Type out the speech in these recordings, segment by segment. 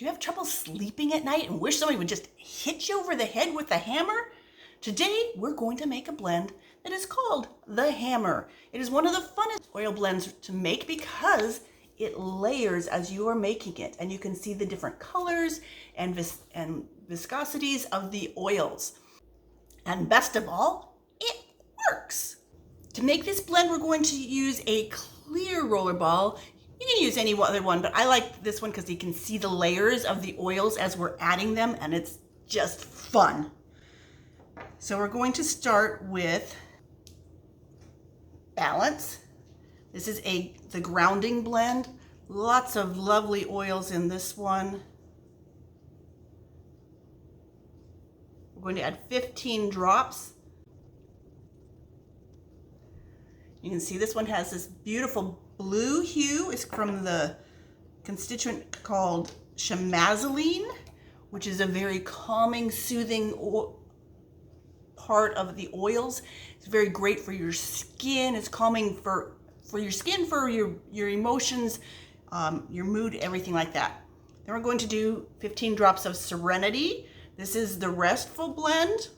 Do you have trouble sleeping at night and wish somebody would just hit you over the head with a hammer? Today, we're going to make a blend that is called the Hammer. It is one of the funnest oil blends to make because it layers as you are making it, and you can see the different colors and viscosities of the oils. And best of all, it works. To make this blend, we're going to use a clear roller ball. You can use any other one, but I like this one because you can see the layers of the oils as we're adding them, and it's just fun. So we're going to start with Balance. This is the grounding blend. Lots of lovely oils in this one. We're going to add 15 drops. You can see this one has this beautiful blue hue. It's from the constituent called Chamazzoline, which is a very calming, soothing part of the oils. It's very great for your skin. It's calming for your skin, for your emotions, your mood, everything like that. Then we're going to do 15 drops of Serenity. This is the Restful blend.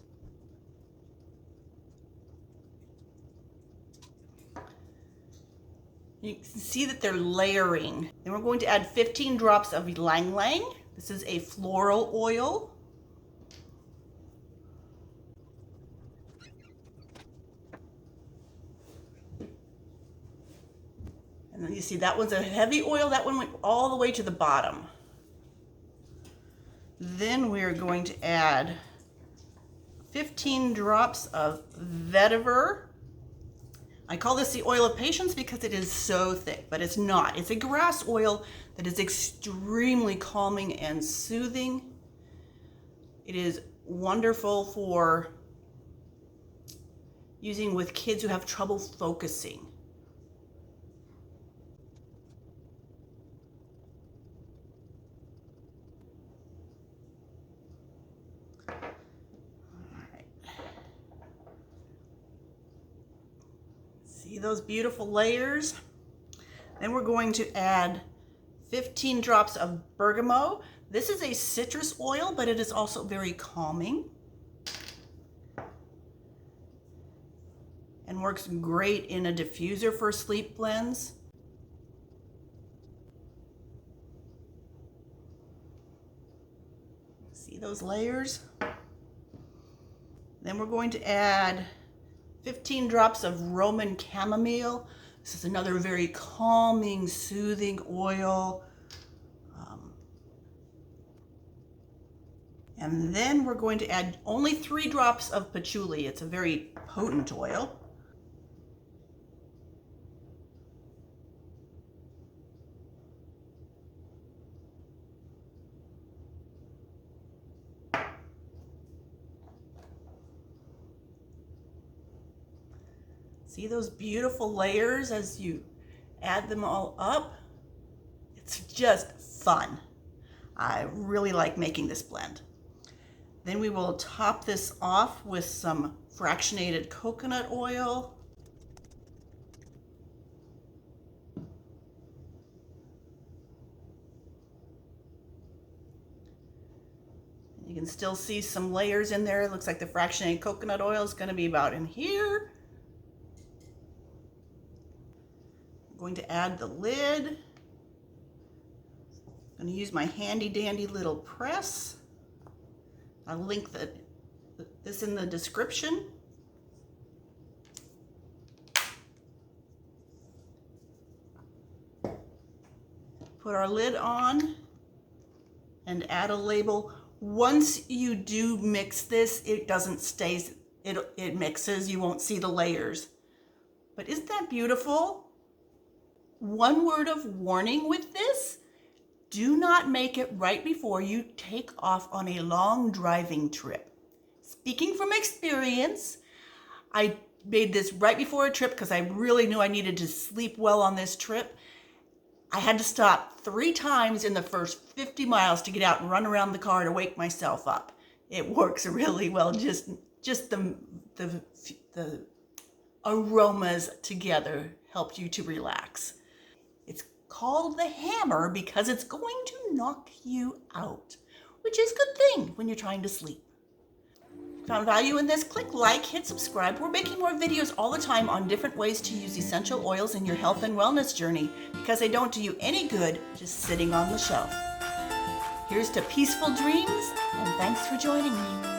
You can see that they're layering. Then we're going to add 15 drops of Ylang Ylang. This is a floral oil. And then you see that one's a heavy oil. That one went all the way to the bottom. Then we're going to add 15 drops of Vetiver. I call this the oil of patience because it is so thick, but it's not. It's a grass oil that is extremely calming and soothing. It is wonderful for using with kids who have trouble focusing. See those beautiful layers? Then we're going to add 15 drops of bergamot. This is a citrus oil, but it is also very calming and works great in a diffuser for sleep blends. See those layers? Then we're going to add 15 drops of Roman chamomile. This is another very calming, soothing oil. And then we're going to add only 3 drops of patchouli. It's a very potent oil. See those beautiful layers as you add them all up? It's just fun. I really like making this blend. Then we will top this off with some fractionated coconut oil. You can still see some layers in there. It looks like the fractionated coconut oil is going to be about in here. Going to add the lid. I'm going to use my handy dandy little press. I'll link this in the description. Put our lid on and add a label. Once you do mix this, it doesn't stay, it mixes, you won't see the layers. But isn't that beautiful? One word of warning with this: do not make it right before you take off on a long driving trip. Speaking from experience, I made this right before a trip because I really knew I needed to sleep well on this trip. I had to stop 3 times in the first 50 miles to get out and run around the car to wake myself up. It works really well, just the aromas together help you to relax. It's called the hammer because it's going to knock you out, which is a good thing when you're trying to sleep. Found value in this? Click like, hit subscribe. We're making more videos all the time on different ways to use essential oils in your health and wellness journey because they don't do you any good just sitting on the shelf. Here's to peaceful dreams, and thanks for joining me.